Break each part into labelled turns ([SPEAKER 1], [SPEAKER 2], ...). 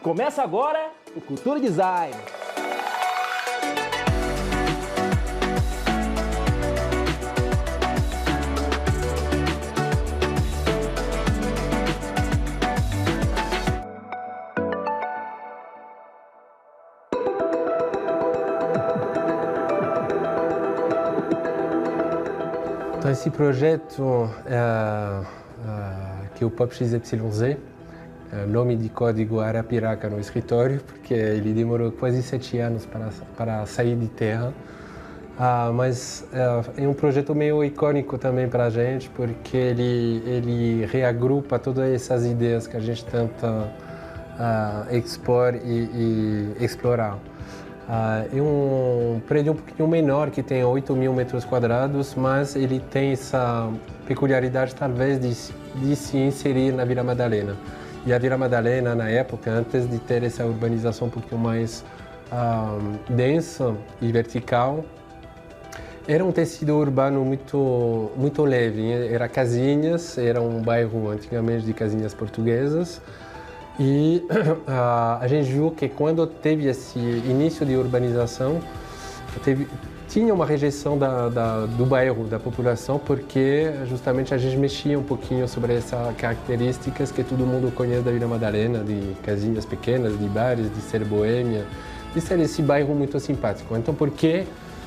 [SPEAKER 1] Começa agora o Cultura Design.
[SPEAKER 2] Então, esse projeto que é o PopXYZ, nome de código Arapiraca no escritório, porque ele demorou quase 7 anos para sair de terra. Mas é um projeto meio icônico também para a gente, porque ele reagrupa todas essas ideias que a gente tenta expor e explorar. É um prédio um pouquinho menor, que tem 8.000 metros quadrados, mas ele tem essa peculiaridade, talvez, de se inserir na Vila Madalena. E a Vila Madalena, na época, antes de ter essa urbanização um pouquinho mais densa e vertical, era um tecido urbano muito leve. Era casinhas, era um bairro antigamente de casinhas portuguesas. E a gente viu que quando teve esse início de urbanização, tinha uma rejeição do bairro, da população, porque justamente a gente mexia um pouquinho sobre essas características que todo mundo conhece da Vila Madalena, de casinhas pequenas, de bares, de ser boêmia, de ser esse bairro muito simpático. Então, por que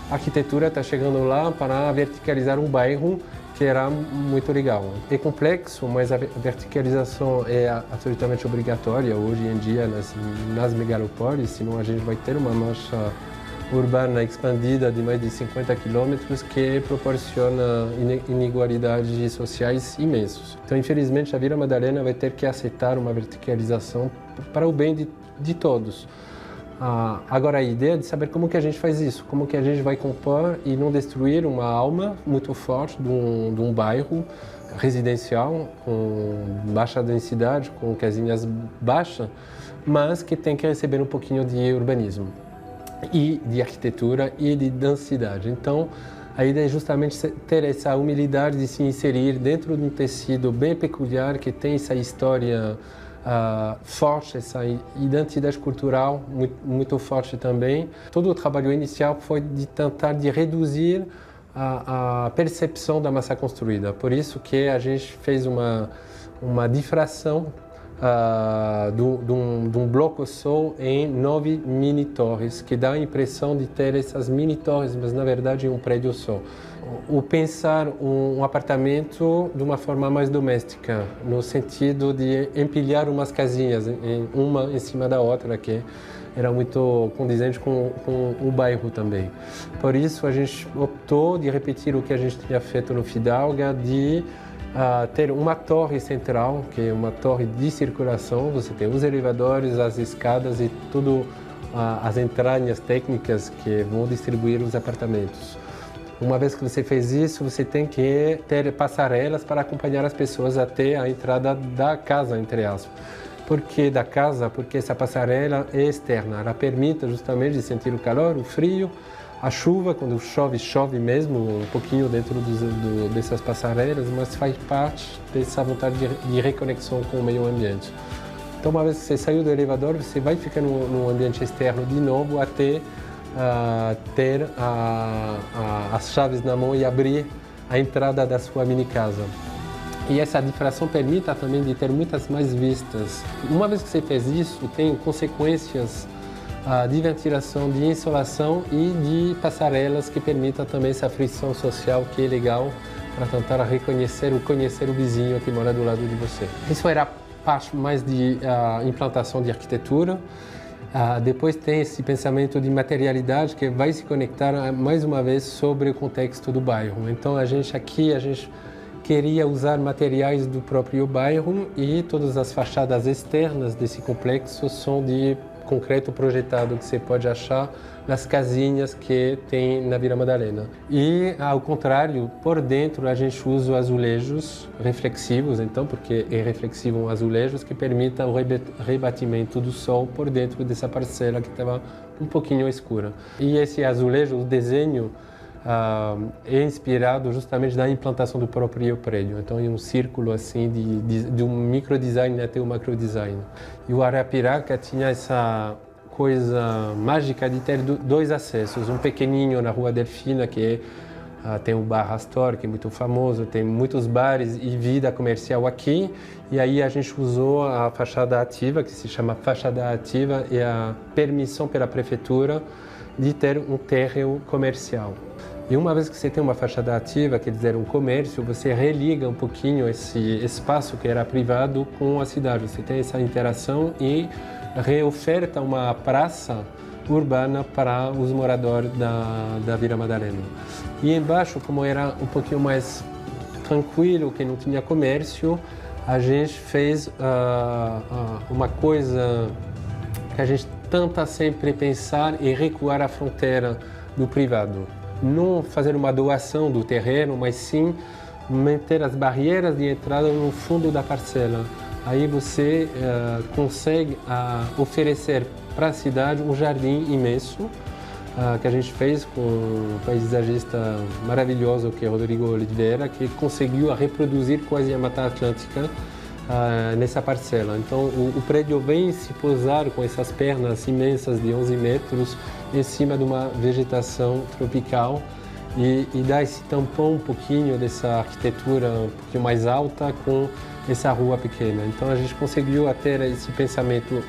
[SPEAKER 2] a arquitetura está chegando lá para verticalizar um bairro que era muito legal? É complexo, mas a verticalização é absolutamente obrigatória hoje em dia nas megalópolis, senão a gente vai ter uma mancha urbana expandida de mais de 50 quilômetros que proporciona inigualdades sociais imensas. Então, infelizmente, a Vila Madalena vai ter que aceitar uma verticalização para o bem de todos. Agora, a ideia de saber como que a gente faz isso, como que a gente vai compor e não destruir uma alma muito forte de um bairro residencial com baixa densidade, com casinhas baixas, mas que tem que receber um pouquinho de urbanismo e de arquitetura e de densidade. Então, a ideia é justamente ter essa humildade de se inserir dentro de um tecido bem peculiar que tem essa história forte, essa identidade cultural muito forte também. Todo o trabalho inicial foi de tentar reduzir a percepção da massa construída. Por isso que a gente fez uma difração de um bloco só em 9 mini-torres, que dá a impressão de ter essas mini-torres, mas na verdade é um prédio só. O pensar um apartamento de uma forma mais doméstica, no sentido de empilhar umas casinhas, uma em cima da outra, que era muito condizente com o bairro também. Por isso a gente optou de repetir o que a gente tinha feito no Fidalga, de ter uma torre central, que é uma torre de circulação. Você tem os elevadores, as escadas e tudo as entranhas técnicas que vão distribuir os apartamentos. Uma vez que você fez isso, você tem que ter passarelas para acompanhar as pessoas até a entrada da casa, entre aspas. Por que da casa? Porque essa passarela é externa, ela permite justamente sentir o calor, o frio, a chuva. Quando chove, chove mesmo um pouquinho dentro dessas passarelas, mas faz parte dessa vontade de reconexão com o meio ambiente. Então, uma vez que você saiu do elevador, você vai ficar no ambiente externo de novo até ter as chaves na mão e abrir a entrada da sua mini casa. E essa difração permite também de ter muitas mais vistas. Uma vez que você fez isso, tem consequências de ventilação, de insolação e de passarelas que permitam também essa frição social que é legal para tentar reconhecer ou conhecer o vizinho que mora do lado de você. Isso era parte mais de implantação de arquitetura. Depois tem esse pensamento de materialidade que vai se conectar mais uma vez sobre o contexto do bairro. Então a gente queria usar materiais do próprio bairro e todas as fachadas externas desse complexo são de concreto projetado que você pode achar nas casinhas que tem na Vila Madalena. E, ao contrário, por dentro a gente usa azulejos reflexivos, então, porque é reflexivo um azulejos que permita o rebatimento do sol por dentro dessa parcela que estava um pouquinho escura. E esse azulejo, o desenho é inspirado justamente da implantação do próprio prédio. Então, é um círculo assim de um microdesign até o macrodesign. E o Arapiraca tinha essa coisa mágica de ter dois acessos, um pequenininho na Rua Delfina, que tem o Bar Astor, que é muito famoso, tem muitos bares e vida comercial aqui, e aí a gente usou a fachada ativa, que se chama fachada ativa, e a permissão pela prefeitura de ter um térreo comercial. E uma vez que você tem uma fachada ativa, quer dizer, um comércio, você religa um pouquinho esse espaço que era privado com a cidade. Você tem essa interação e reoferta uma praça urbana para os moradores da Vila Madalena. E embaixo, como era um pouquinho mais tranquilo, que não tinha comércio, a gente fez uma coisa que a gente tenta sempre pensar e recuar a fronteira do privado. Não fazer uma doação do terreno, mas sim manter as barreiras de entrada no fundo da parcela. Aí você consegue oferecer para a cidade um jardim imenso que a gente fez com um paisagista maravilhoso que é Rodrigo Oliveira, que conseguiu reproduzir quase a Mata Atlântica nessa parcela. Então o prédio vem se posar com essas pernas imensas de 11 metros em cima de uma vegetação tropical e dá esse tampão um pouquinho dessa arquitetura um pouquinho mais alta com essa rua pequena. Então a gente conseguiu ter esse pensamento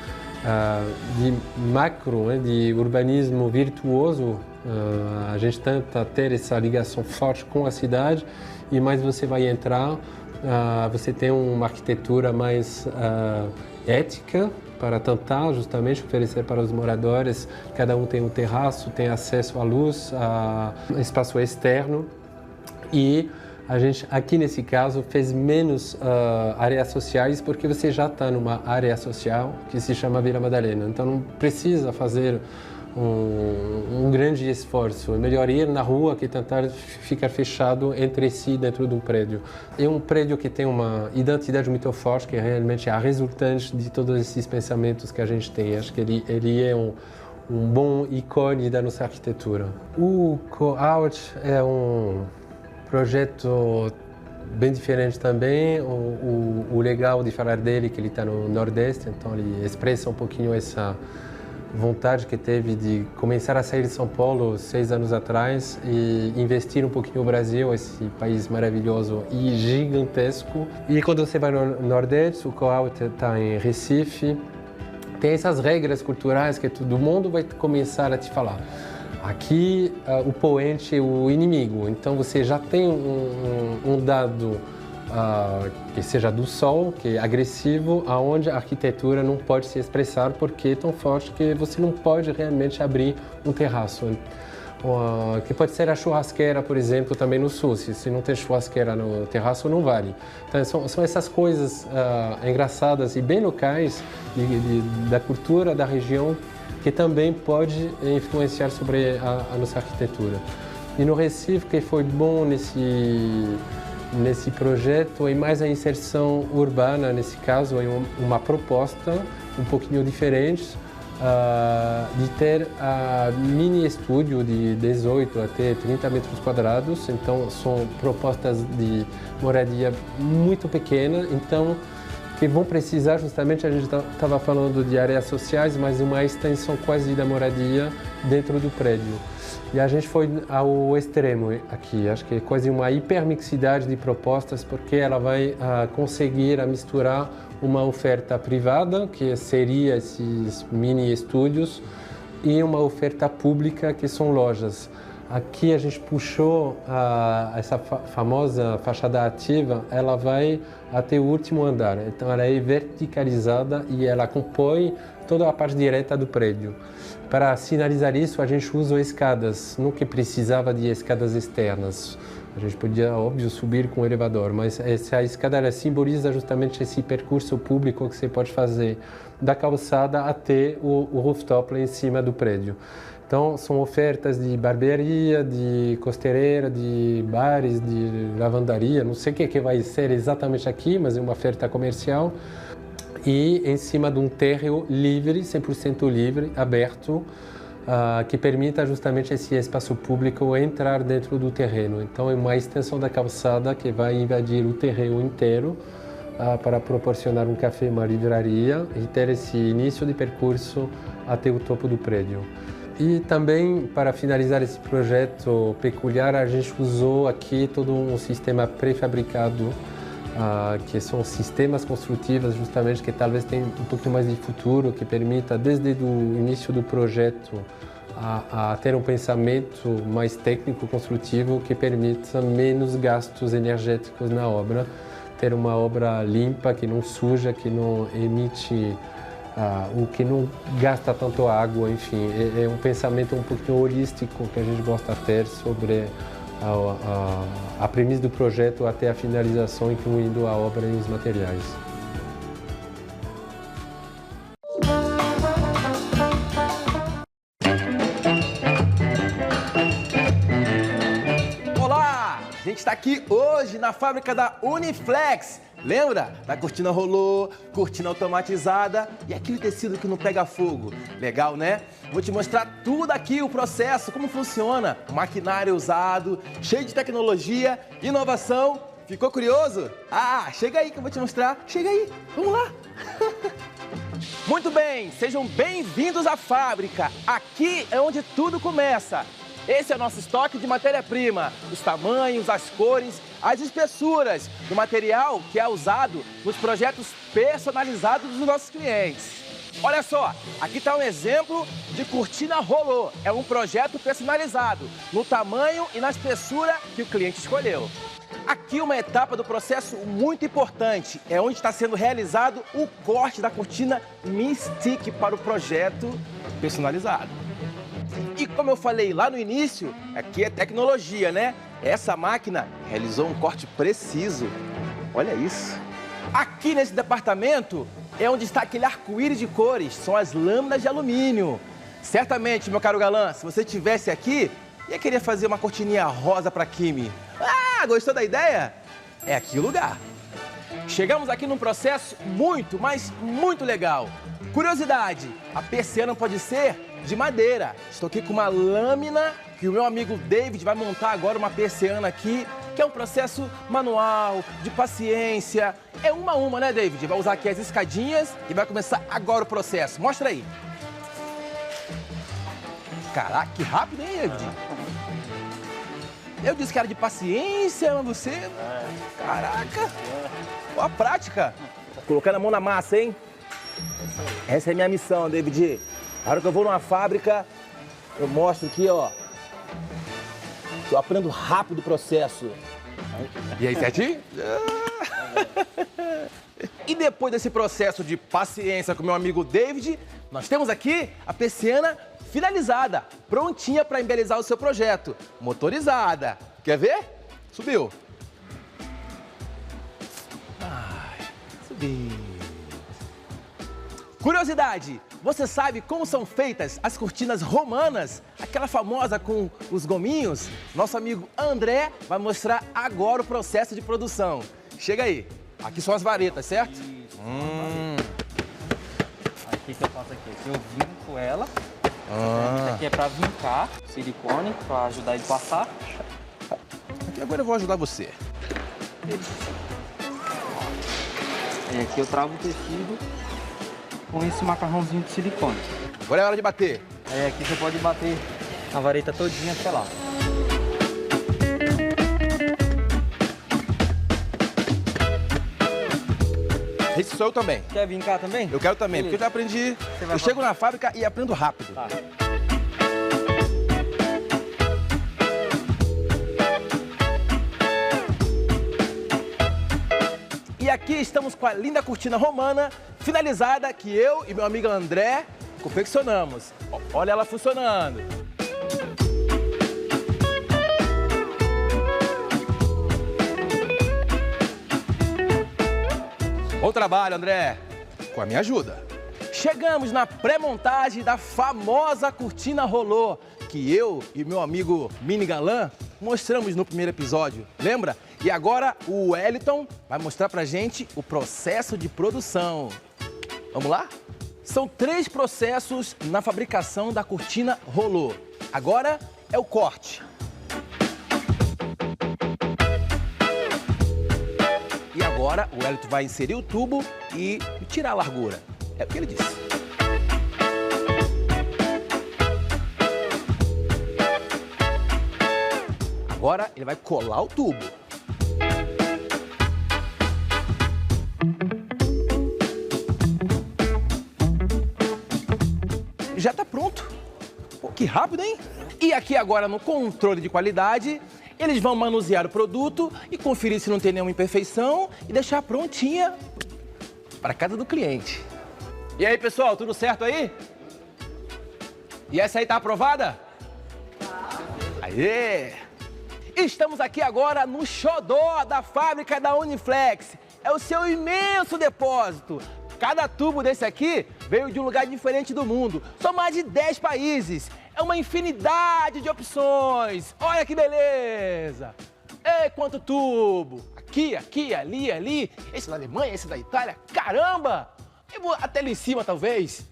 [SPEAKER 2] de macro, de urbanismo virtuoso. A gente tenta ter essa ligação forte com a cidade e mais você vai entrar, você tem uma arquitetura mais ética para tentar justamente oferecer para os moradores. Cada um tem um terraço, tem acesso à luz, a espaço externo e a gente aqui nesse caso fez menos áreas sociais porque você já está numa área social que se chama Vila Madalena, então não precisa fazer um grande esforço. É melhor ir na rua que tentar ficar fechado entre si dentro de um prédio. É um prédio que tem uma identidade muito forte, que realmente é a resultante de todos esses pensamentos que a gente tem. Acho que ele é um bom ícone da nossa arquitetura. O Co-Out é um projeto bem diferente também. O legal de falar dele é que ele está no Nordeste, então ele expressa um pouquinho essa vontade que teve de começar a sair de São Paulo 6 anos atrás e investir um pouquinho no Brasil, esse país maravilhoso e gigantesco. E quando você vai no Nordeste, o Co-Out está em Recife, tem essas regras culturais que todo mundo vai começar a te falar. Aqui o poente é o inimigo, então você já tem um dado que seja do sol, que é agressivo, aonde a arquitetura não pode se expressar porque é tão forte que você não pode realmente abrir um terraço. Que pode ser a churrasqueira, por exemplo, também no sul. Se não tem churrasqueira no terraço, não vale. Então, são essas coisas engraçadas e bem locais da cultura da região que também pode influenciar sobre a nossa arquitetura. E no Recife, que foi bom nesse projeto é mais a inserção urbana, nesse caso é uma proposta um pouquinho diferente de ter mini estúdio de 18 até 30 metros quadrados, então são propostas de moradia muito pequena, então que vão precisar justamente, a gente estava falando de áreas sociais, mas uma extensão quase da moradia dentro do prédio. E a gente foi ao extremo aqui, acho que é quase uma hipermixidade de propostas, porque ela vai conseguir misturar uma oferta privada, que seria esses mini estúdios, e uma oferta pública, que são lojas. Aqui a gente puxou essa famosa fachada ativa, ela vai até o último andar, então ela é verticalizada e ela compõe toda a parte direta do prédio. Para sinalizar isso, a gente usa escadas, não que precisava de escadas externas. A gente podia, óbvio, subir com o elevador, mas essa escada ela simboliza justamente esse percurso público que você pode fazer da calçada até o rooftop lá em cima do prédio. Então, são ofertas de barbearia, de costureira, de bares, de lavandaria, não sei o que vai ser exatamente aqui, mas é uma oferta comercial. E em cima de um térreo livre, 100% livre, aberto, que permita justamente esse espaço público entrar dentro do terreno. Então é uma extensão da calçada que vai invadir o terreno inteiro para proporcionar um café, uma livraria e ter esse início de percurso até o topo do prédio. E também, para finalizar esse projeto peculiar, a gente usou aqui todo um sistema pré-fabricado, que são sistemas construtivos justamente que talvez tenham um pouquinho mais de futuro, que permita desde o início do projeto a ter um pensamento mais técnico construtivo que permita menos gastos energéticos na obra, ter uma obra limpa, que não suja, que não emite, o que não gasta tanto água, enfim, é um pensamento um pouquinho holístico que a gente gosta de ter sobre a premissa do projeto até a finalização, incluindo a obra e os materiais.
[SPEAKER 1] Olá! A gente está aqui hoje na fábrica da Uniflex. Lembra da cortina rolô, cortina automatizada e aquele tecido que não pega fogo? Legal, né? Vou te mostrar tudo aqui, o processo, como funciona, o maquinário usado, cheio de tecnologia, inovação. Ficou curioso? Chega aí que eu vou te mostrar. Chega aí, vamos lá. Muito bem, sejam bem-vindos à fábrica. Aqui é onde tudo começa. Esse é o nosso estoque de matéria-prima, os tamanhos, as cores, as espessuras do material que é usado nos projetos personalizados dos nossos clientes. Olha só, aqui está um exemplo de cortina rolô. É um projeto personalizado no tamanho e na espessura que o cliente escolheu. Aqui uma etapa do processo muito importante, é onde está sendo realizado o corte da cortina Mystic para o projeto personalizado. E como eu falei lá no início, aqui é tecnologia, né? Essa máquina realizou um corte preciso. Olha isso. Aqui nesse departamento é onde está aquele arco-íris de cores, são as lâminas de alumínio. Certamente, meu caro galã, se você estivesse aqui, ia querer fazer uma cortininha rosa para Kimi. Gostou da ideia? É aqui o lugar. Chegamos aqui num processo muito, mas muito legal. Curiosidade, a persiana pode ser de madeira. Estou aqui com uma lâmina que o meu amigo David vai montar agora uma persiana aqui, que é um processo manual, de paciência. É uma a uma, né, David? Vai usar aqui as escadinhas e vai começar agora o processo. Mostra aí. Caraca, que rápido, hein, David? Eu disse que era de paciência, mas você... Caraca! Ó a prática. Colocando a mão na massa, hein? Essa é a minha missão, David. Na hora que eu vou numa fábrica, eu mostro aqui, ó. Eu aprendo rápido o processo. E aí, certinho? E depois desse processo de paciência com meu amigo David, nós temos aqui a persiana finalizada, prontinha para embelezar o seu projeto, motorizada. Quer ver? Subiu. Subiu. Curiosidade, você sabe como são feitas as cortinas romanas? Aquela famosa com os gominhos? Nosso amigo André vai mostrar agora o processo de produção. Chega aí. Aqui são as varetas, certo?
[SPEAKER 3] Isso. Aqui que eu faço aqui. Aqui eu vinco ela. Essa aqui é pra vincar silicone, pra ajudar ele a passar.
[SPEAKER 1] Aqui agora eu vou ajudar você.
[SPEAKER 3] E aqui eu trago o tecido com esse macarrãozinho de silicone.
[SPEAKER 1] Agora é hora de bater.
[SPEAKER 3] Aí aqui você pode bater a vareta todinha até lá.
[SPEAKER 1] Esse sou eu também.
[SPEAKER 3] Quer vincar também?
[SPEAKER 1] Eu quero também, porque eu já aprendi. Eu chego na fábrica e aprendo rápido.
[SPEAKER 3] Tá.
[SPEAKER 1] E aqui estamos com a linda cortina romana finalizada que eu e meu amigo André confeccionamos. Olha ela funcionando. Bom trabalho, André. Com a minha ajuda. Chegamos na pré-montagem da famosa cortina rolô, que eu e meu amigo Mini Galã mostramos no primeiro episódio, lembra? E agora o Wellington vai mostrar pra gente o processo de produção. Vamos lá? São 3 processos na fabricação da cortina rolô. Agora é o corte. E agora o Wellington vai inserir o tubo e tirar a largura. É o que ele disse. Agora ele vai colar o tubo. Já tá pronto. Pô, que rápido, hein? E aqui agora no controle de qualidade, eles vão manusear o produto e conferir se não tem nenhuma imperfeição e deixar prontinha para casa do cliente. E aí, pessoal, tudo certo aí? E essa aí tá aprovada? Aê! Estamos aqui agora no xodó da fábrica da Uniflex. É o seu imenso depósito. Cada tubo desse aqui veio de um lugar diferente do mundo. São mais de 10 países. É uma infinidade de opções. Olha que beleza! Ei, quanto tubo! Aqui, aqui, ali, ali. Esse da Alemanha, esse da Itália. Caramba! Eu vou até ali em cima, talvez.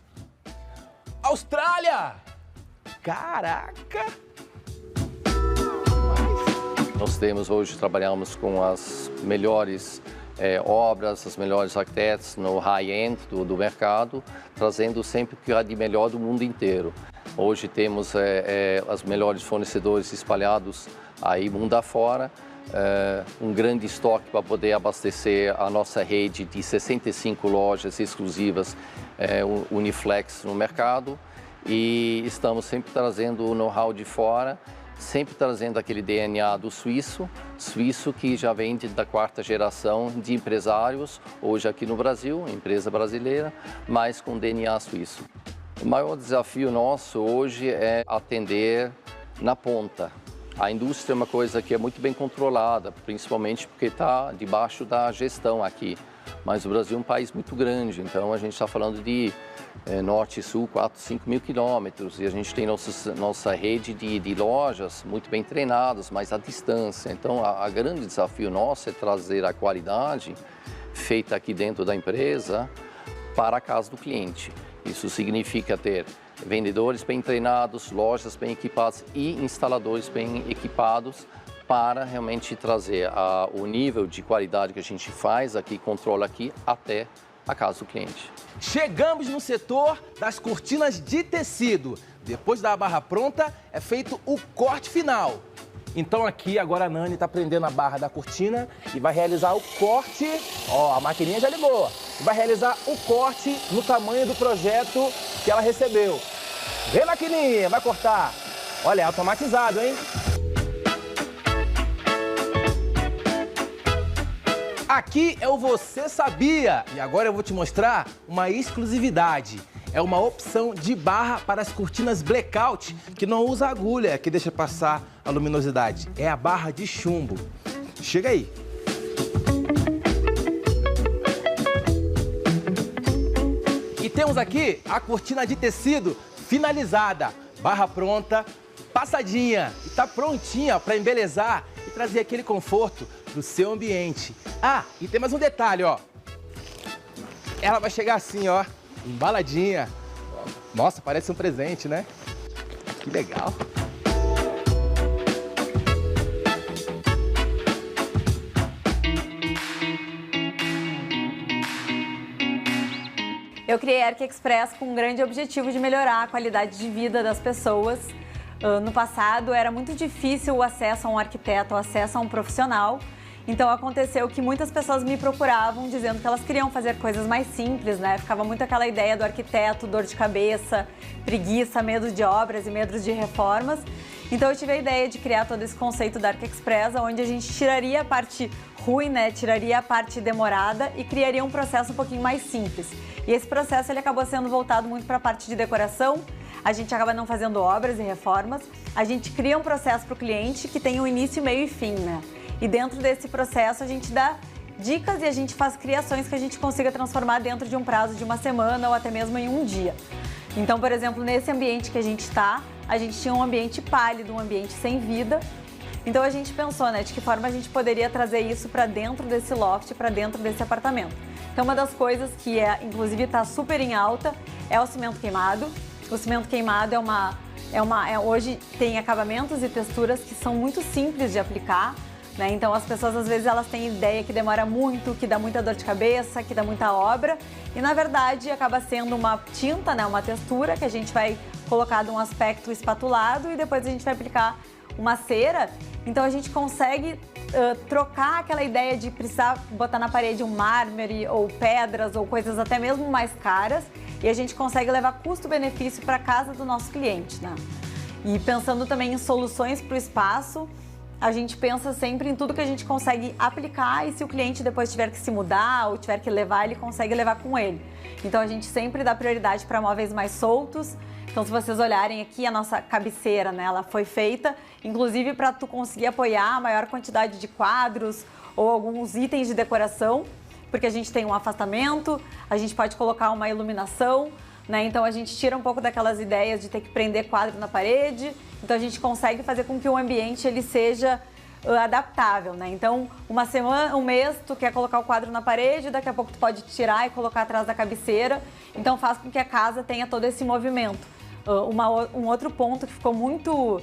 [SPEAKER 1] Austrália! Caraca!
[SPEAKER 4] Nós trabalhamos com as melhores obras, as melhores arquitetos no high-end do mercado, trazendo sempre o que há de melhor do mundo inteiro. Hoje temos os melhores fornecedores espalhados aí mundo afora, um grande estoque para poder abastecer a nossa rede de 65 lojas exclusivas Uniflex no mercado, e estamos sempre trazendo o know-how de fora, sempre trazendo aquele DNA do suíço que já vem da 4ª geração de empresários, hoje aqui no Brasil, empresa brasileira, mas com DNA suíço. O maior desafio nosso hoje é atender na ponta. A indústria é uma coisa que é muito bem controlada, principalmente porque está debaixo da gestão aqui. Mas o Brasil é um país muito grande, então a gente está falando de norte e sul, 4, 5 mil quilômetros, e a gente tem nossa rede de lojas muito bem treinadas, mas à distância. Então, a grande desafio nosso é trazer a qualidade feita aqui dentro da empresa para a casa do cliente. Isso significa ter vendedores bem treinados, lojas bem equipadas e instaladores bem equipados para realmente trazer o nível de qualidade que a gente faz aqui, controla aqui, até a casa do cliente.
[SPEAKER 1] Chegamos no setor das cortinas de tecido. Depois da barra pronta, é feito o corte final. Então aqui agora a Nani está prendendo a barra da cortina e vai realizar o corte. Ó, a maquininha já ligou. E vai realizar o corte no tamanho do projeto que ela recebeu. Vem, maquininha, vai cortar. Olha, é automatizado, hein? Aqui é o Você Sabia, e agora eu vou te mostrar uma exclusividade. É uma opção de barra para as cortinas blackout, que não usa agulha, que deixa passar a luminosidade. É a barra de chumbo. Chega aí. E temos aqui a cortina de tecido finalizada, barra pronta, passadinha, e tá prontinha para embelezar e trazer aquele conforto do seu ambiente. Ah, e tem mais um detalhe, ó. Ela vai chegar assim, ó, embaladinha. Nossa, parece um presente, né? Que legal.
[SPEAKER 5] Eu criei a ArchiExpress com um grande objetivo de melhorar a qualidade de vida das pessoas. No passado era muito difícil o acesso a um arquiteto, o acesso a um profissional. Então aconteceu que muitas pessoas me procuravam dizendo que elas queriam fazer coisas mais simples, né? Ficava muito aquela ideia do arquiteto, dor de cabeça, preguiça, medo de obras e medo de reformas. Então eu tive a ideia de criar todo esse conceito da ArchiExpress, onde a gente tiraria a parte ruim, né? Tiraria a parte demorada e criaria um processo um pouquinho mais simples. E esse processo ele acabou sendo voltado muito para a parte de decoração. A gente acaba não fazendo obras e reformas. A gente cria um processo para o cliente que tem um início, meio e fim, né? E dentro desse processo a gente dá dicas e a gente faz criações que a gente consiga transformar dentro de um prazo de uma semana ou até mesmo em um dia. Então, por exemplo, nesse ambiente que a gente está, a gente tinha um ambiente pálido, um ambiente sem vida. Então a gente pensou, né, de que forma a gente poderia trazer isso para dentro desse loft, para dentro desse apartamento. Então, uma das coisas que inclusive está super em alta é o cimento queimado. O cimento queimado hoje tem acabamentos e texturas que são muito simples de aplicar, né? Então as pessoas às vezes elas têm ideia que demora muito, que dá muita dor de cabeça, que dá muita obra e na verdade acaba sendo uma tinta, né? Uma textura que a gente vai colocar de um aspecto espatulado e depois a gente vai aplicar uma cera. Então a gente consegue trocar aquela ideia de precisar botar na parede um mármore ou pedras ou coisas até mesmo mais caras e a gente consegue levar custo-benefício para a casa do nosso cliente, né? E pensando também em soluções para o espaço, a gente pensa sempre em tudo que a gente consegue aplicar e se o cliente depois tiver que se mudar ou tiver que levar, ele consegue levar com ele. Então a gente sempre dá prioridade para móveis mais soltos. Então se vocês olharem aqui a nossa cabeceira, né, ela foi feita inclusive para tu conseguir apoiar a maior quantidade de quadros ou alguns itens de decoração, porque a gente tem um afastamento, a gente pode colocar uma iluminação, né? Então a gente tira um pouco daquelas ideias de ter que prender quadro na parede, então a gente consegue fazer com que o ambiente ele seja adaptável, né? Então uma semana, um mês tu quer colocar o quadro na parede, daqui a pouco tu pode tirar e colocar atrás da cabeceira, então faz com que a casa tenha todo esse movimento. Um outro ponto que ficou muito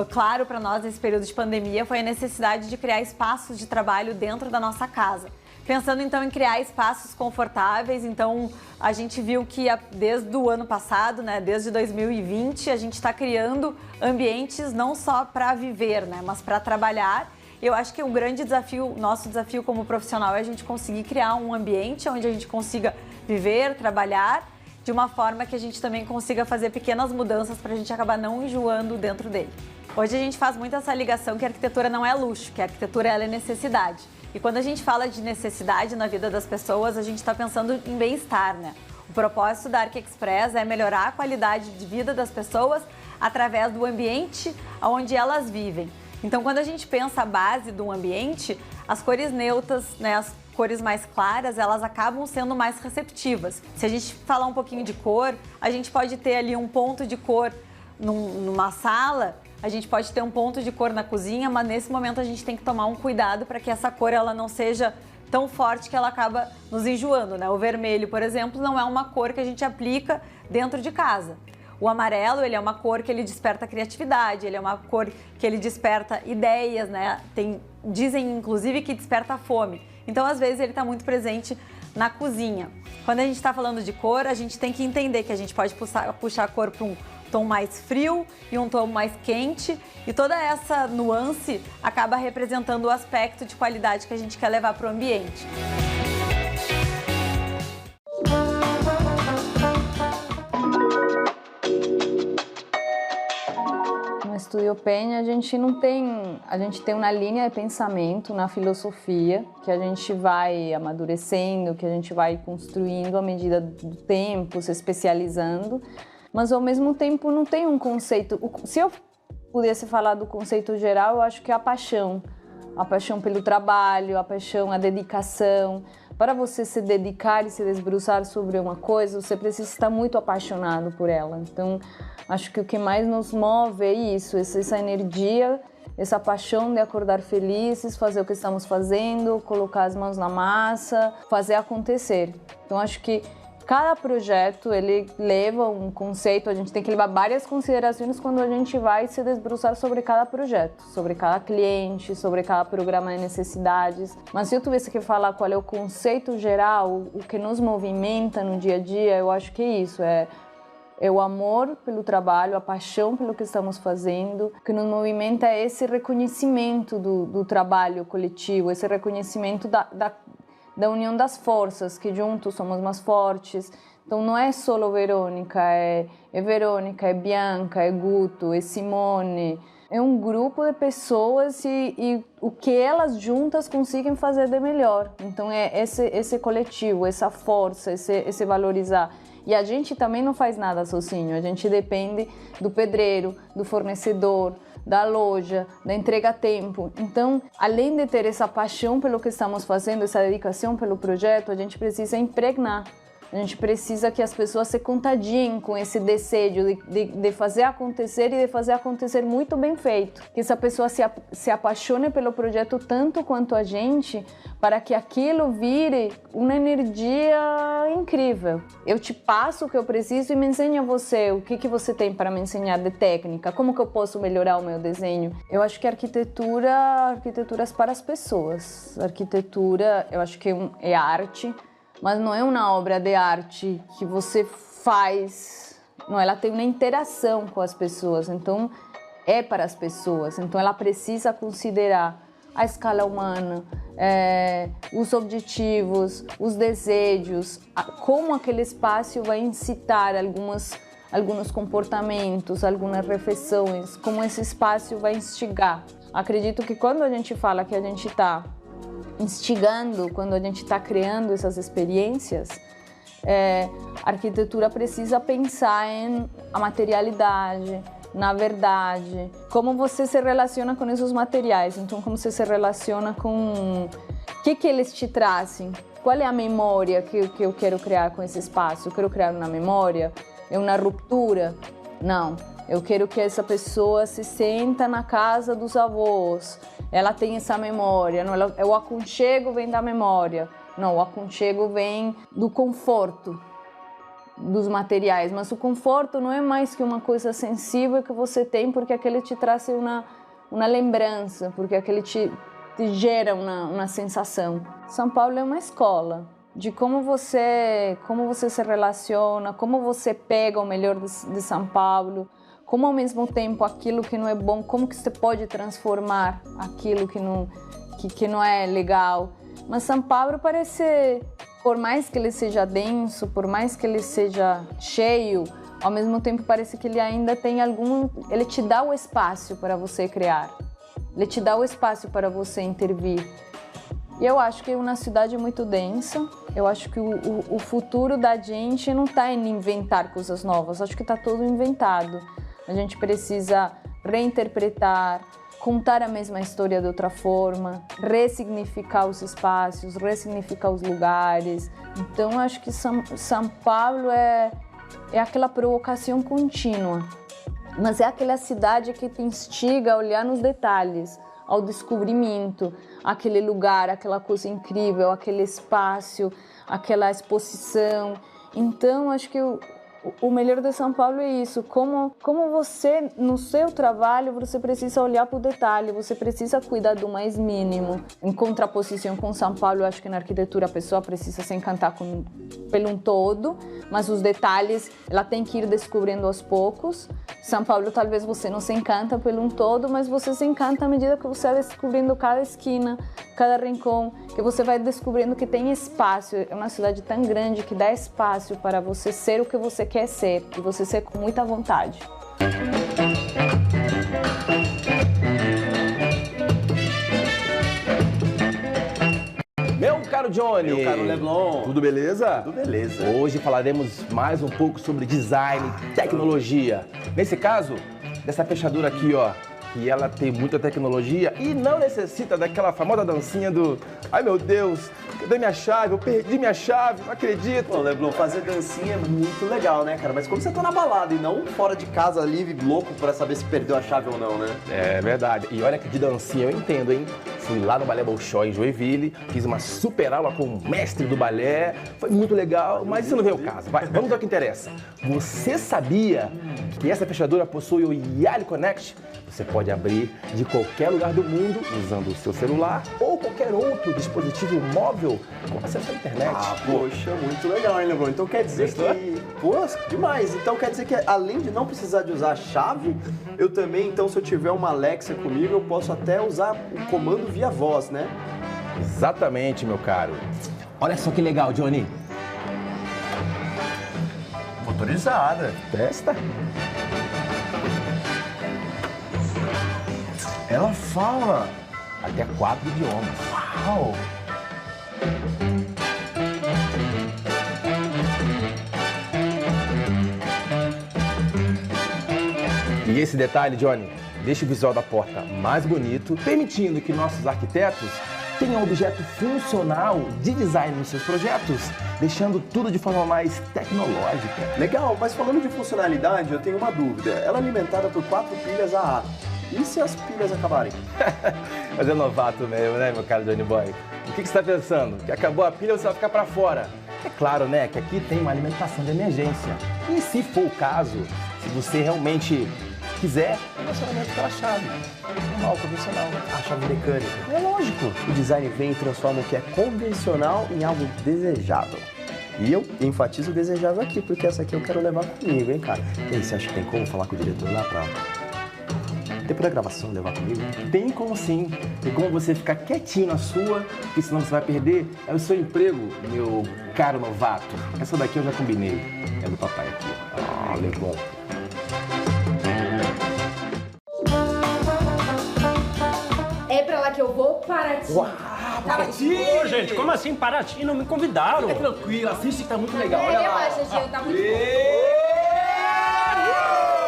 [SPEAKER 5] claro para nós nesse período de pandemia foi a necessidade de criar espaços de trabalho dentro da nossa casa. Pensando então em criar espaços confortáveis, então a gente viu que desde o ano passado, né, desde 2020, a gente está criando ambientes não só para viver, né, mas para trabalhar. Eu acho que o grande desafio, nosso desafio como profissional é a gente conseguir criar um ambiente onde a gente consiga viver, trabalhar, de uma forma que a gente também consiga fazer pequenas mudanças para a gente acabar não enjoando dentro dele. Hoje a gente faz muito essa ligação que a arquitetura não é luxo, que a arquitetura ela é necessidade. E quando a gente fala de necessidade na vida das pessoas, a gente está pensando em bem-estar, né? O propósito da ArcExpress é melhorar a qualidade de vida das pessoas através do ambiente onde elas vivem. Então, quando a gente pensa a base do ambiente, as cores neutras, né, as cores mais claras, elas acabam sendo mais receptivas. Se a gente falar um pouquinho de cor, a gente pode ter ali um ponto de cor numa sala, a gente pode ter um ponto de cor na cozinha, mas nesse momento a gente tem que tomar um cuidado para que essa cor ela não seja tão forte que ela acaba nos enjoando, né? O vermelho, por exemplo, não é uma cor que a gente aplica dentro de casa. O amarelo, ele é uma cor que ele desperta criatividade, ele é uma cor que ele desperta ideias, né? Dizem, inclusive, que desperta fome. Então, às vezes, ele está muito presente na cozinha. Quando a gente está falando de cor, a gente tem que entender que a gente pode puxar a cor para um tom mais frio e um tom mais quente, e toda essa nuance acaba representando o aspecto de qualidade que a gente quer levar para o ambiente.
[SPEAKER 6] No Estúdio Penha a gente tem uma linha de pensamento, uma filosofia que a gente vai amadurecendo, que a gente vai construindo à medida do tempo, se especializando. Mas ao mesmo tempo não tem um conceito. Se eu pudesse falar do conceito geral, eu acho que é a paixão pelo trabalho, a paixão, a dedicação. Para você se dedicar e se debruçar sobre uma coisa, você precisa estar muito apaixonado por ela. Então, acho que o que mais nos move é isso, essa energia, essa paixão de acordar felizes, fazer o que estamos fazendo, colocar as mãos na massa, fazer acontecer. Então, acho que cada projeto, ele leva um conceito, a gente tem que levar várias considerações quando a gente vai se debruçar sobre cada projeto, sobre cada cliente, sobre cada programa de necessidades. Mas se eu tivesse que falar qual é o conceito geral, o que nos movimenta no dia a dia, eu acho que é isso, é o amor pelo trabalho, a paixão pelo que estamos fazendo. O que nos movimenta é esse reconhecimento do trabalho coletivo, esse reconhecimento da união das forças, que juntos somos mais fortes. Então não é só Verônica, é Verônica, é Bianca, é Guto, é Simone. É um grupo de pessoas e o que elas juntas conseguem fazer de melhor. Então é esse coletivo, essa força, esse valorizar. E a gente também não faz nada sozinho, a gente depende do pedreiro, do fornecedor, da loja, da entrega a tempo. Então, além de ter essa paixão pelo que estamos fazendo, essa dedicação pelo projeto, a gente precisa impregnar A gente precisa que as pessoas se contagiem com esse desejo de fazer acontecer e de fazer acontecer muito bem feito. Que essa pessoa se apaixone pelo projeto tanto quanto a gente, para que aquilo vire uma energia incrível. Eu te passo o que eu preciso e me ensino a você o que você tem para me ensinar de técnica, como que eu posso melhorar o meu desenho. Eu acho que arquitetura é para as pessoas. Arquitetura, eu acho que é arte, mas não é uma obra de arte que você faz, não, ela tem uma interação com as pessoas, então é para as pessoas, então ela precisa considerar a escala humana, os objetivos, os desejos, como aquele espaço vai incitar alguns comportamentos, algumas reflexões, como esse espaço vai instigar. Acredito que quando a gente fala que a gente está instigando, quando a gente está criando essas experiências, a arquitetura precisa pensar em a materialidade, na verdade, como você se relaciona com esses materiais, então como você se relaciona com o que eles te trazem, qual é a memória que eu quero criar com esse espaço. Eu quero criar uma memória, é uma ruptura? Não, eu quero que essa pessoa se senta na casa dos avós, ela tem essa memória, não, o aconchego vem da memória, não, o aconchego vem do conforto dos materiais, mas o conforto não é mais que uma coisa sensível que você tem porque aquele te traz uma lembrança, porque aquele te gera uma sensação. São Paulo é uma escola de como você se relaciona, como você pega o melhor de São Paulo, como ao mesmo tempo aquilo que não é bom, como que você pode transformar aquilo que não é legal. Mas São Paulo parece, por mais que ele seja denso, por mais que ele seja cheio, ao mesmo tempo parece que ele ainda tem ele te dá o espaço para você criar, ele te dá o espaço para você intervir. E eu acho que é uma cidade muito densa, eu acho que o futuro da gente não está em inventar coisas novas, acho que está tudo inventado. A gente precisa reinterpretar, contar a mesma história de outra forma, ressignificar os espaços, ressignificar os lugares. Então, eu acho que São Paulo é aquela provocação contínua, mas é aquela cidade que te instiga a olhar nos detalhes, ao descobrimento, aquele lugar, aquela coisa incrível, aquele espaço, aquela exposição. Então, acho que o melhor de São Paulo é isso, como você, no seu trabalho, você precisa olhar para o detalhe, você precisa cuidar do mais mínimo. Em contraposição com São Paulo, acho que na arquitetura a pessoa precisa se encantar pelo todo, mas os detalhes ela tem que ir descobrindo aos poucos. São Paulo, talvez você não se encanta pelo todo, mas você se encanta à medida que você vai descobrindo cada esquina, cada rincão, que você vai descobrindo que tem espaço. É uma cidade tão grande que dá espaço para você ser o que você quer ser, e você ser com muita vontade.
[SPEAKER 1] Meu caro Johnny!
[SPEAKER 7] Meu caro Leblon!
[SPEAKER 1] Tudo beleza?
[SPEAKER 7] Tudo beleza.
[SPEAKER 1] Hoje falaremos mais um pouco sobre design, tecnologia. Nesse caso, dessa fechadura aqui, ó, que ela tem muita tecnologia e não necessita daquela famosa dancinha do ai meu Deus, cadê minha chave? Eu perdi minha chave, não acredito.
[SPEAKER 7] Pô, Leblon, fazer dancinha é muito legal, né, cara? Mas quando você tá na balada e não fora de casa, livre, louco, pra saber se perdeu a chave ou não, né?
[SPEAKER 1] É verdade. E olha que de dancinha eu entendo, hein? Fui lá no Balé Bolshoi, em Joinville, fiz uma super aula com o mestre do balé, foi muito legal, mas isso não veio ao caso. Vai, vamos ao que interessa. Você sabia que essa fechadura possui o Yali Connect? Você pode abrir de qualquer lugar do mundo usando o seu celular ou qualquer outro dispositivo móvel com acesso à internet.
[SPEAKER 7] Ah, poxa, muito legal, hein, Leblon? Então quer dizer que... Pô, demais. Então quer dizer que além de não precisar de usar a chave, eu também, então, se eu tiver uma Alexa comigo, eu posso até usar o comando via voz, né?
[SPEAKER 1] Exatamente, meu caro. Olha só que legal, Johnny.
[SPEAKER 7] Motorizada.
[SPEAKER 1] Testa.
[SPEAKER 7] Ela fala
[SPEAKER 1] Até 4 idiomas.
[SPEAKER 7] Uau!
[SPEAKER 1] E esse detalhe, Johnny, deixa o visual da porta mais bonito, permitindo que nossos arquitetos tenha um objeto funcional de design nos seus projetos, deixando tudo de forma mais tecnológica.
[SPEAKER 7] Legal, mas falando de funcionalidade, eu tenho uma dúvida. Ela é alimentada por 4 pilhas AA. E se as pilhas acabarem?
[SPEAKER 1] Mas é novato mesmo, né, meu caro Johnny Boy? O que você está pensando? Que acabou a pilha, você vai ficar para fora? É claro, né, que aqui tem uma alimentação de emergência. E se for o caso, se você realmente quiser, é relacionamento pela chave. Normal, convencional.
[SPEAKER 7] A chave mecânica.
[SPEAKER 1] É lógico.
[SPEAKER 7] O design vem e transforma o que é convencional em algo desejável. E eu enfatizo o desejável aqui, porque essa aqui eu quero levar comigo, hein, cara? E aí, você acha que tem como falar com o diretor lá pra... depois da gravação, levar comigo?
[SPEAKER 1] Tem como sim. Tem como você ficar quietinho na sua, porque senão você vai perder o seu emprego, meu caro novato. Essa daqui eu já combinei. É do papai aqui. Ah, legal.
[SPEAKER 8] É pra lá que eu vou, Paraty.
[SPEAKER 1] Uau, Paraty!
[SPEAKER 9] Ô, gente, como assim Paraty? Não me convidaram.
[SPEAKER 1] Fica tranquilo, assiste que tá muito legal. Olha lá.
[SPEAKER 8] Relaxa, Gil, tá muito bom.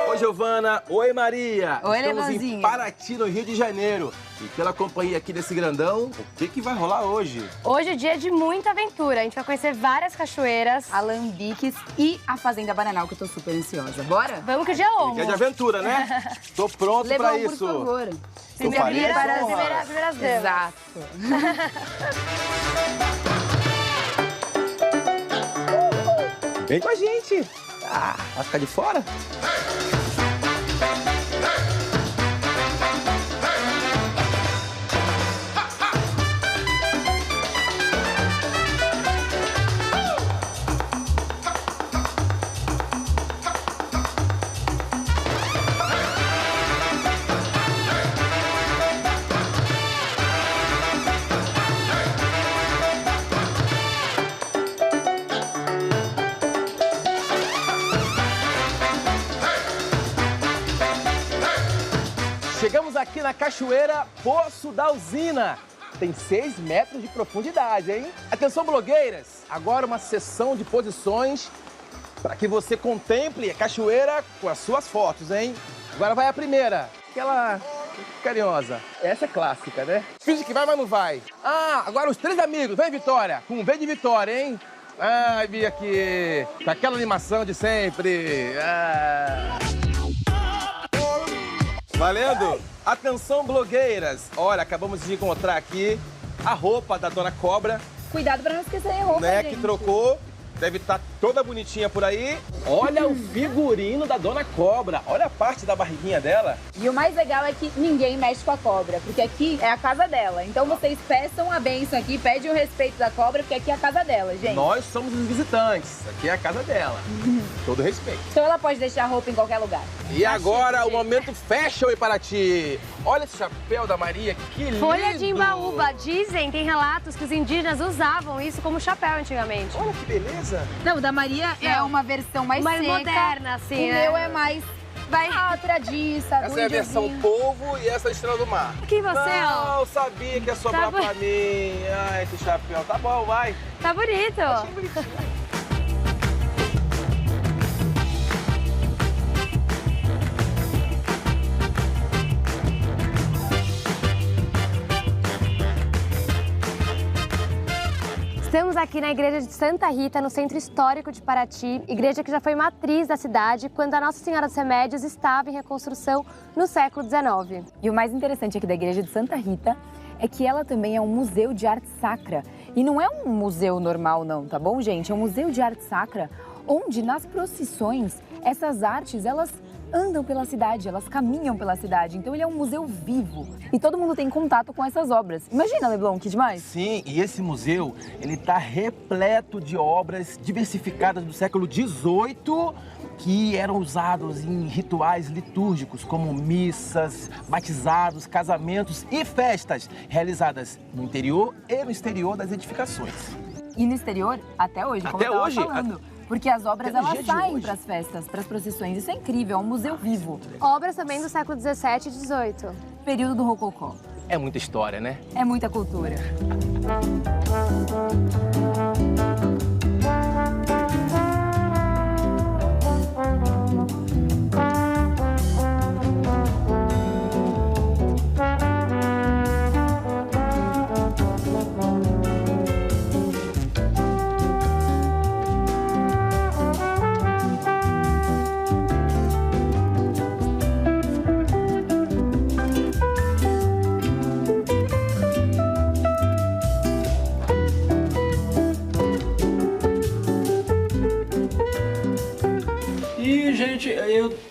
[SPEAKER 1] Oi, Giovana. Oi, Maria.
[SPEAKER 10] Oi,
[SPEAKER 1] Estamos
[SPEAKER 10] Levanzinho.
[SPEAKER 1] em Paraty, no Rio de Janeiro. E pela companhia aqui desse grandão, o que vai rolar hoje?
[SPEAKER 10] Hoje é dia de muita aventura. A gente vai conhecer várias cachoeiras.
[SPEAKER 8] Alambiques e a Fazenda Bananal, que eu tô super ansiosa. Bora?
[SPEAKER 10] Vamos que o dia é longo.
[SPEAKER 1] Dia de aventura, né? Tô pronto pra
[SPEAKER 8] Lebão,
[SPEAKER 1] isso.
[SPEAKER 8] por favor.
[SPEAKER 1] Então parece
[SPEAKER 10] Primeiras damas.
[SPEAKER 8] Exato.
[SPEAKER 1] Vem com a gente. Ah, vai ficar de fora? Chegamos aqui na cachoeira Poço da Usina. Tem 6 metros de profundidade, hein? Atenção, blogueiras! Agora uma sessão de posições para que você contemple a cachoeira com as suas fotos, hein? Agora vai a primeira, aquela carinhosa. Essa é clássica, né? Finge que vai, mas não vai. Ah, agora os 3 amigos. Vem, Vitória. Com V de Vitória, hein? Ai, Bia aqui. Com aquela animação de sempre. Ah. Valendo? Atenção, blogueiras! Olha, acabamos de encontrar aqui a roupa da Dona Cobra,
[SPEAKER 8] Cuidado pra não esquecer a roupa,
[SPEAKER 1] né?
[SPEAKER 8] gente.
[SPEAKER 1] Que trocou. Deve estar toda bonitinha por aí. Olha o figurino da Dona Cobra. Olha a parte da barriguinha dela.
[SPEAKER 8] E o mais legal é que ninguém mexe com a cobra, porque aqui é a casa dela. Então vocês peçam a bênção aqui, pedem o respeito da cobra, porque aqui é a casa dela, gente.
[SPEAKER 1] Nós somos os visitantes. Aqui é a casa dela. Todo respeito.
[SPEAKER 8] Então ela pode deixar a roupa em qualquer lugar.
[SPEAKER 1] E agora o momento fashion em Paraty. Olha esse chapéu da Maria, que lindo!
[SPEAKER 10] Folha de imbaúba. Dizem, tem relatos que os indígenas usavam isso como chapéu antigamente.
[SPEAKER 1] Olha que beleza!
[SPEAKER 8] Não, o da Maria é uma versão mais
[SPEAKER 10] Mais
[SPEAKER 8] seca.
[SPEAKER 10] moderna, assim,
[SPEAKER 8] O
[SPEAKER 10] né?
[SPEAKER 8] meu é mais tradiça,
[SPEAKER 1] Essa é a versão polvo e essa é a estrela do mar.
[SPEAKER 10] Quem você, ó?
[SPEAKER 1] Não, eu sabia que ia sobrar
[SPEAKER 10] Tá
[SPEAKER 1] pra mim. Ai, esse chapéu. Tá bom, vai.
[SPEAKER 10] Tá bonito.
[SPEAKER 1] Achei bonitinho.
[SPEAKER 10] Estamos aqui na igreja de Santa Rita, no centro histórico de Paraty, igreja que já foi matriz da cidade quando a Nossa Senhora dos Remédios estava em reconstrução no século XIX.
[SPEAKER 8] E o mais interessante aqui da igreja de Santa Rita é que ela também é um museu de arte sacra. E não é um museu normal não, tá bom, gente? É um museu de arte sacra onde nas procissões essas artes, elas andam pela cidade, elas caminham pela cidade. Então ele é um museu vivo e todo mundo tem contato com essas obras. Imagina, Leblon, que demais?
[SPEAKER 1] Sim, e esse museu, ele tá repleto de obras diversificadas do século XVIII que eram usados em rituais litúrgicos, como missas, batizados, casamentos e festas realizadas no interior e no exterior das edificações.
[SPEAKER 8] E no exterior, até hoje, como
[SPEAKER 1] Até
[SPEAKER 8] eu tava
[SPEAKER 1] hoje?
[SPEAKER 8] falando. Porque as obras,
[SPEAKER 1] Até no
[SPEAKER 8] elas
[SPEAKER 1] dia de
[SPEAKER 8] saem
[SPEAKER 1] hoje.
[SPEAKER 8] para as festas, para as procissões. Isso é incrível, é um museu vivo.
[SPEAKER 10] Obras também do século XVII e XVIII.
[SPEAKER 8] Período do Rococó.
[SPEAKER 1] É muita história, né?
[SPEAKER 8] É muita cultura.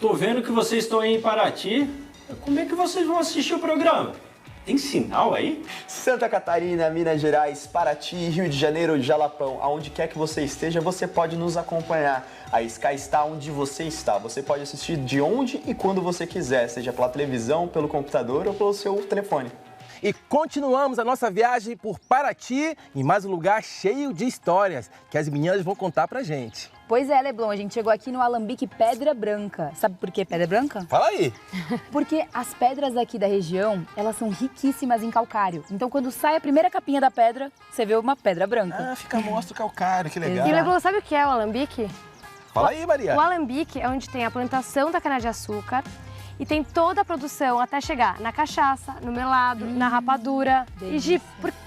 [SPEAKER 9] tô vendo que vocês estão aí em Paraty. Como é que vocês vão assistir o programa? Tem sinal aí?
[SPEAKER 7] Santa Catarina, Minas Gerais, Paraty, Rio de Janeiro, Jalapão, aonde quer que você esteja, você pode nos acompanhar. A Sky está onde você está. Você pode assistir de onde e quando você quiser, seja pela televisão, pelo computador ou pelo seu telefone.
[SPEAKER 1] E continuamos a nossa viagem por Paraty, em mais um lugar cheio de histórias que as meninas vão contar pra gente.
[SPEAKER 8] Pois é, Leblon, a gente chegou aqui no Alambique Pedra Branca. Sabe por que Pedra Branca?
[SPEAKER 1] Fala aí!
[SPEAKER 8] Porque as pedras aqui da região, elas são riquíssimas em calcário. Então, quando sai a primeira capinha da pedra, você vê uma pedra branca.
[SPEAKER 1] Ah, fica mostra o calcário, que legal.
[SPEAKER 10] E Leblon, sabe o que é o alambique?
[SPEAKER 1] Fala aí, Maria.
[SPEAKER 10] O alambique é onde tem a plantação da cana-de-açúcar e tem toda a produção até chegar na cachaça, no melado, na rapadura.
[SPEAKER 8] delícia.
[SPEAKER 10] E Gi,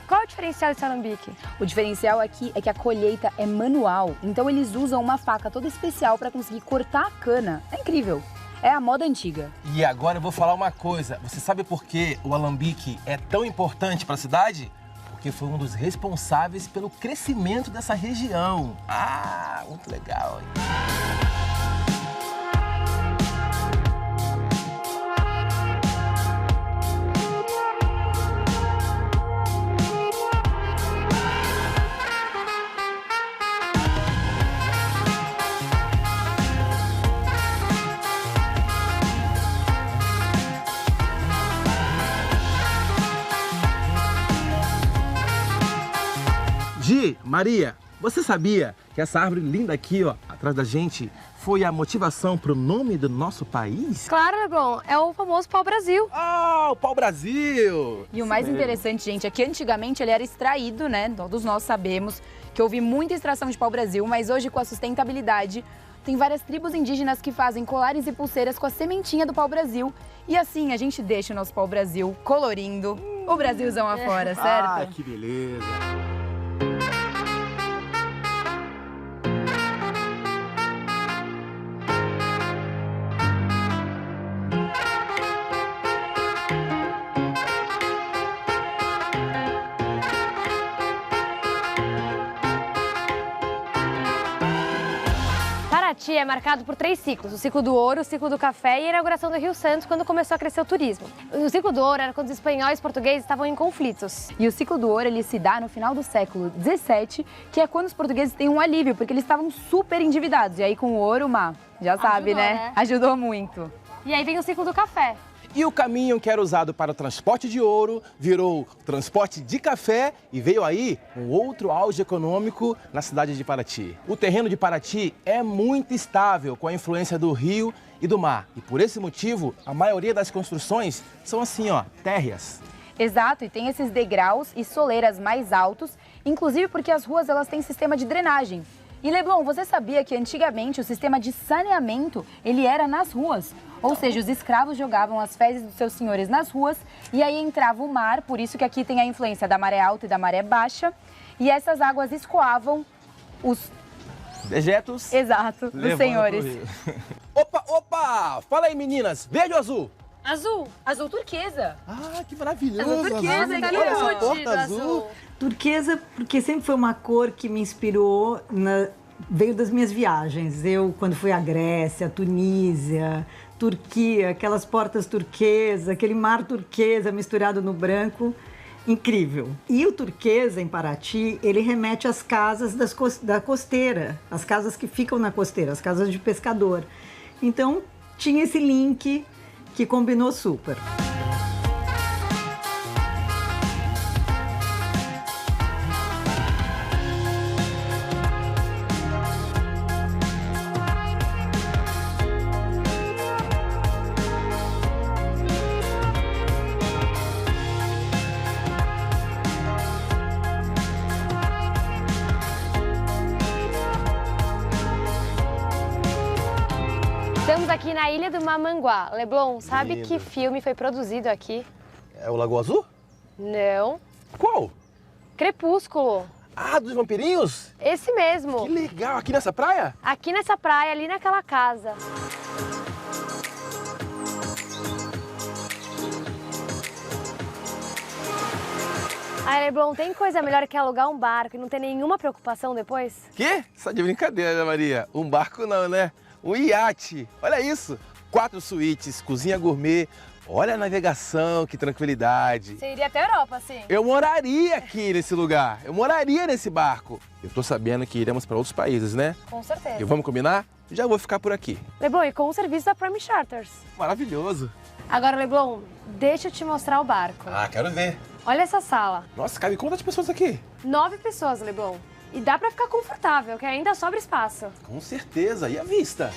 [SPEAKER 10] qual é o diferencial desse alambique?
[SPEAKER 8] O diferencial aqui é que a colheita é manual. Então, eles usam uma faca toda especial para conseguir cortar a cana. É incrível. É a moda antiga.
[SPEAKER 1] E agora eu vou falar uma coisa. Você sabe por que o alambique é tão importante para a cidade? Porque foi um dos responsáveis pelo crescimento dessa região. Ah, muito legal, hein? Gi, Maria, você sabia que essa árvore linda aqui, ó, atrás da gente, foi a motivação para o nome do nosso país?
[SPEAKER 10] Claro, Leblon, é o famoso pau-brasil.
[SPEAKER 1] Ah, o pau-brasil!
[SPEAKER 8] E o mais interessante, gente, é que antigamente ele era extraído, né? Todos nós sabemos que houve muita extração de pau-brasil, mas hoje com a sustentabilidade, tem várias tribos indígenas que fazem colares e pulseiras com a sementinha do pau-brasil. E assim a gente deixa o nosso pau-brasil colorindo o Brasilzão afora, certo?
[SPEAKER 1] Ah, que beleza!
[SPEAKER 10] Paraty é marcado por 3 ciclos, o ciclo do ouro, o ciclo do café e a inauguração do Rio Santos, quando começou a crescer o turismo. O ciclo do ouro era quando os espanhóis e os portugueses estavam em conflitos.
[SPEAKER 8] E o ciclo do ouro ele se dá no final do século XVII, que é quando os portugueses têm um alívio, porque eles estavam super endividados. E aí com o ouro, já sabe, né? Ajudou muito.
[SPEAKER 10] E aí vem o ciclo do café.
[SPEAKER 1] E o caminho que era usado para o transporte de ouro virou transporte de café e veio aí um outro auge econômico na cidade de Paraty. O terreno de Paraty é muito estável com a influência do rio e do mar. E por esse motivo, a maioria das construções são assim, ó, térreas.
[SPEAKER 8] Exato, e tem esses degraus e soleiras mais altos, inclusive porque as ruas elas têm sistema de drenagem. E Leblon, você sabia que antigamente o sistema de saneamento ele era nas ruas? Ou seja, os escravos jogavam as fezes dos seus senhores nas ruas e aí entrava o mar, por isso que aqui tem a influência da maré alta e da maré baixa. E essas águas escoavam os
[SPEAKER 1] dejetos.
[SPEAKER 8] Exato, dos senhores.
[SPEAKER 1] Opa! Fala aí, meninas, verde ou azul?
[SPEAKER 8] Azul, azul turquesa.
[SPEAKER 1] Ah, que maravilhoso!
[SPEAKER 8] Azul turquesa,
[SPEAKER 1] azul. Olha essa porta azul.
[SPEAKER 11] Turquesa, porque sempre foi uma cor que me inspirou, veio das minhas viagens. Eu, quando fui à Grécia, Tunísia, Turquia, aquelas portas turquesa, aquele mar turquesa misturado no branco, incrível. E o turquesa, em Paraty, ele remete às casas da costeira, as casas que ficam na costeira, as casas de pescador. Então, tinha esse link que combinou super.
[SPEAKER 10] Estamos aqui na Ilha do Mamanguá. Leblon, sabe
[SPEAKER 1] Lindo.
[SPEAKER 10] que filme foi produzido aqui?
[SPEAKER 1] É o Lagoa Azul?
[SPEAKER 10] Não.
[SPEAKER 1] Qual?
[SPEAKER 10] Crepúsculo.
[SPEAKER 1] Ah, dos vampirinhos?
[SPEAKER 10] Esse mesmo.
[SPEAKER 1] Que legal, aqui nessa praia?
[SPEAKER 10] Aqui nessa praia, ali naquela casa. Ai, Leblon, tem coisa melhor que alugar um barco e não ter nenhuma preocupação depois?
[SPEAKER 1] Quê? Só de brincadeira, né, Maria? Um barco não, né? Um iate. Olha isso. 4 suítes, cozinha gourmet. Olha a navegação, que tranquilidade.
[SPEAKER 10] Você iria até a Europa, sim?
[SPEAKER 1] Eu moraria aqui nesse lugar, eu moraria nesse barco. Eu tô sabendo que iremos para outros países, né?
[SPEAKER 10] Com certeza.
[SPEAKER 1] E vamos combinar? Já vou ficar por aqui.
[SPEAKER 10] Leblon, e com o serviço da Prime Charters.
[SPEAKER 1] Maravilhoso.
[SPEAKER 10] Agora, Leblon, deixa eu te mostrar o barco.
[SPEAKER 1] Ah, quero ver.
[SPEAKER 10] Olha essa sala.
[SPEAKER 1] Nossa, cabe quantas pessoas aqui?
[SPEAKER 10] 9 pessoas, Leblon. E dá pra ficar confortável, que ainda sobra espaço.
[SPEAKER 1] Com certeza. E a vista?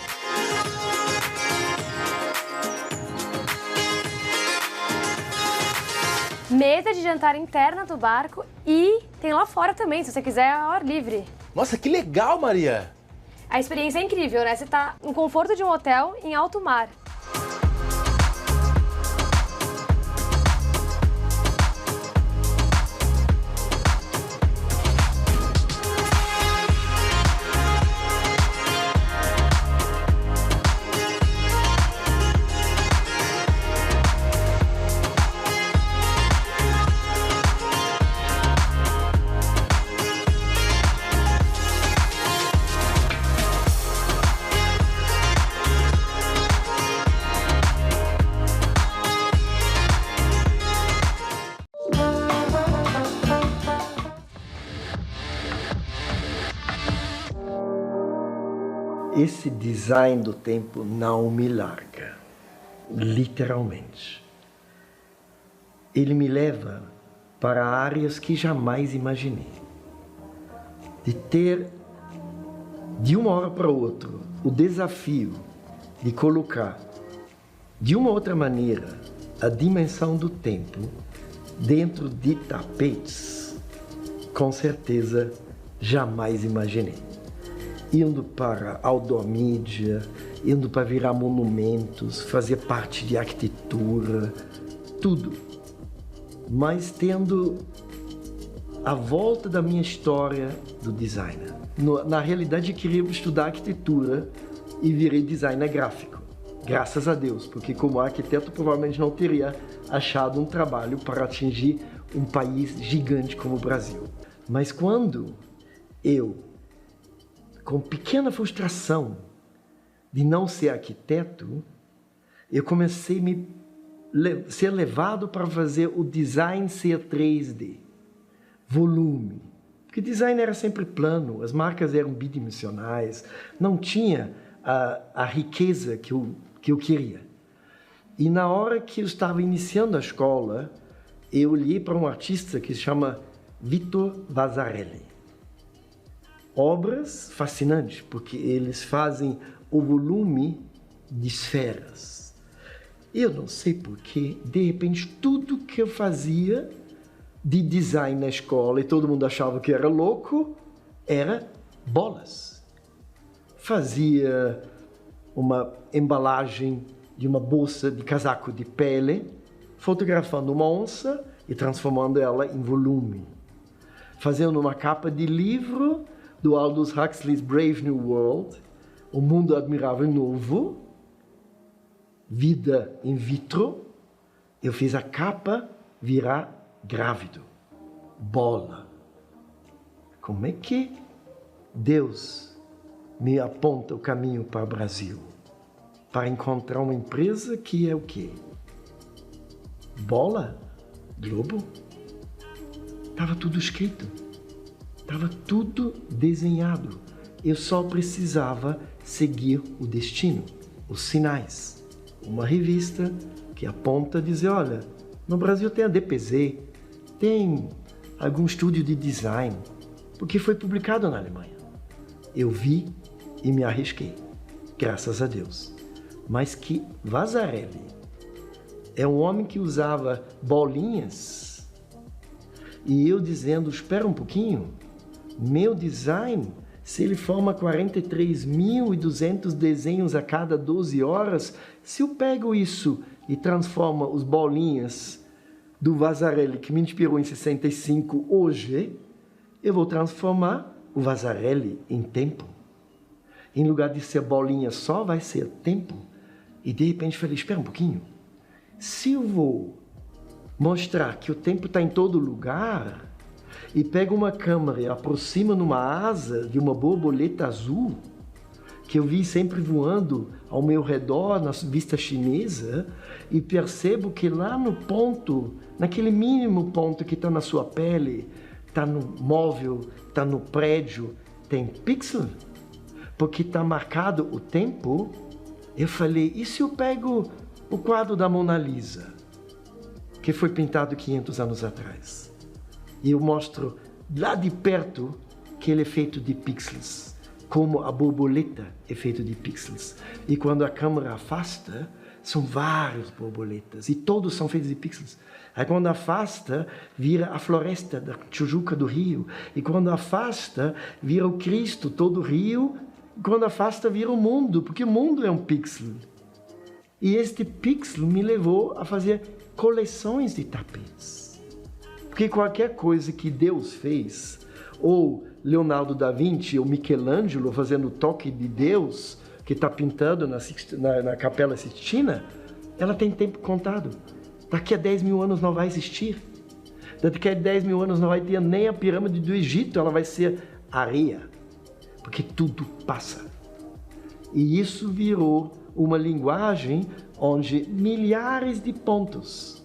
[SPEAKER 10] Mesa de jantar interna do barco e tem lá fora também, se você quiser, ao ar livre.
[SPEAKER 1] Nossa, que legal, Maria.
[SPEAKER 10] A experiência é incrível, né? Você tá no conforto de um hotel em alto mar.
[SPEAKER 12] Esse design do tempo não me larga, literalmente. Ele me leva para áreas que jamais imaginei. De ter, de uma hora para outra, o desafio de colocar, de uma outra maneira, a dimensão do tempo dentro de tapetes, com certeza jamais imaginei. Indo para outdoor mídia, indo para virar monumentos, fazer parte de arquitetura, tudo. Mas tendo a volta da minha história do designer. Na realidade, eu queria estudar arquitetura e virei designer gráfico. Graças a Deus, porque como arquiteto provavelmente não teria achado um trabalho para atingir um país gigante como o Brasil. Mas quando eu, com pequena frustração de não ser arquiteto, eu comecei a ser levado para fazer o design ser 3D, volume. Porque design era sempre plano, as marcas eram bidimensionais, não tinha a riqueza que eu queria. E na hora que eu estava iniciando a escola, eu olhei para um artista que se chama Vitor Vasarely. Obras fascinantes, porque eles fazem o volume de esferas. Eu não sei porquê, de repente, tudo que eu fazia de design na escola, e todo mundo achava que era louco, era bolas. Fazia uma embalagem de uma bolsa de casaco de pele, fotografando uma onça e transformando ela em volume. Fazendo uma capa de livro do Aldous Huxley's Brave New World, O Mundo Admirável Novo, Vida in Vitro, eu fiz a capa virar grávido. Bola. Como é que Deus me aponta o caminho para o Brasil? Para encontrar uma empresa que é o quê? Bola? Globo? Estava tudo escrito. Estava tudo desenhado. Eu só precisava seguir o destino, os sinais. Uma revista que aponta a dizer, olha, no Brasil tem a DPZ, tem algum estúdio de design, porque foi publicado na Alemanha. Eu vi e me arrisquei, graças a Deus. Mas que Vasarely é um homem que usava bolinhas e eu dizendo, espera um pouquinho, meu design, se ele forma 43.200 desenhos a cada 12 horas, se eu pego isso e transformo os bolinhas do Vasarely, que me inspirou em 65 hoje, eu vou transformar o Vasarely em tempo. Em lugar de ser bolinha só, vai ser tempo. E de repente eu falei, espera um pouquinho. Se eu vou mostrar que o tempo está em todo lugar, e pego uma câmera e aproxima numa asa de uma borboleta azul, que eu vi sempre voando ao meu redor, na vista chinesa, e percebo que lá no ponto, naquele mínimo ponto que está na sua pele, está no móvel, está no prédio, tem pixel, porque está marcado o tempo. Eu falei, e se eu pego o quadro da Mona Lisa, que foi pintado 500 anos atrás, e eu mostro lá de perto que ele é feito de pixels, como a borboleta é feita de pixels. E quando a câmera afasta, são várias borboletas, e todos são feitos de pixels. Aí quando afasta, vira a floresta da Tijuca do Rio. E quando afasta, vira o Cristo, todo o Rio. E quando afasta, vira o mundo, porque o mundo é um pixel. E este pixel me levou a fazer coleções de tapetes. Porque qualquer coisa que Deus fez, ou Leonardo da Vinci ou Michelangelo fazendo o toque de Deus, que está pintando na Capela Sistina, ela tem tempo contado. Daqui a 10 mil anos não vai existir. Daqui a 10 mil anos não vai ter nem a pirâmide do Egito, ela vai ser areia. Porque tudo passa. E isso virou uma linguagem onde milhares de pontos,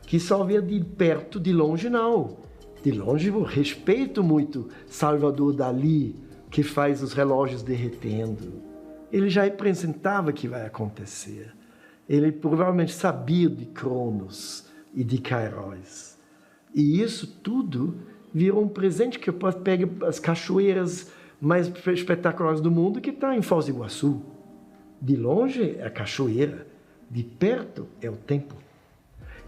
[SPEAKER 12] que só vê de perto, de longe não. De longe eu respeito muito Salvador Dalí, que faz os relógios derretendo. Ele já representava que vai acontecer. Ele provavelmente sabia de Cronos e de Kairos. E isso tudo virou um presente que eu posso pegar as cachoeiras mais espetaculares do mundo, que está em Foz do Iguaçu. De longe é a cachoeira, de perto é o tempo.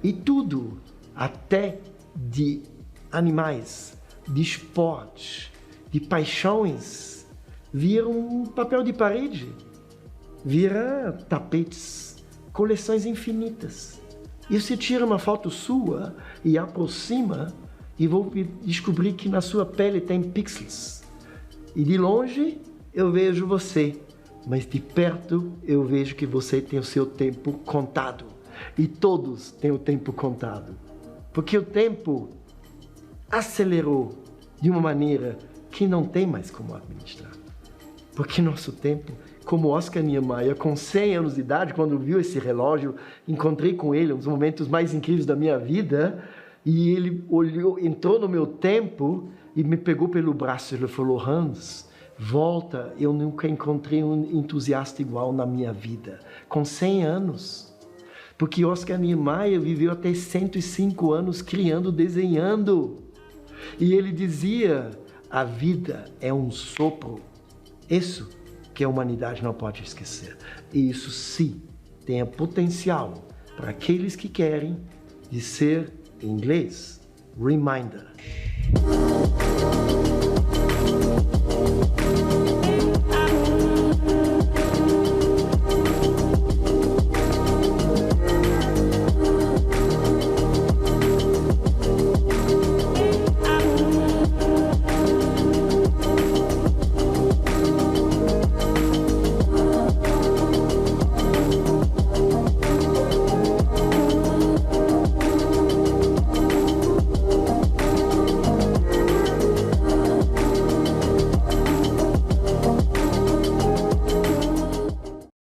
[SPEAKER 12] E tudo, até de animais, de esportes, de paixões, vira um papel de parede, vira tapetes, coleções infinitas. E você tira uma foto sua e aproxima e vou descobrir que na sua pele tem pixels. E de longe eu vejo você, mas de perto eu vejo que você tem o seu tempo contado. E todos têm o tempo contado. Porque o tempo acelerou de uma maneira que não tem mais como administrar. Porque nosso tempo, como Oscar Niemeyer, com 100 anos de idade, quando viu esse relógio, encontrei com ele um dos momentos mais incríveis da minha vida, e ele olhou, entrou no meu tempo e me pegou pelo braço. Ele falou, Hans, volta, eu nunca encontrei um entusiasta igual na minha vida. Com 100 anos. Porque Oscar Niemeyer viveu até 105 anos criando, desenhando. E ele dizia, a vida é um sopro. Isso que a humanidade não pode esquecer. E isso sim tem o potencial para aqueles que querem de ser, em inglês, reminder.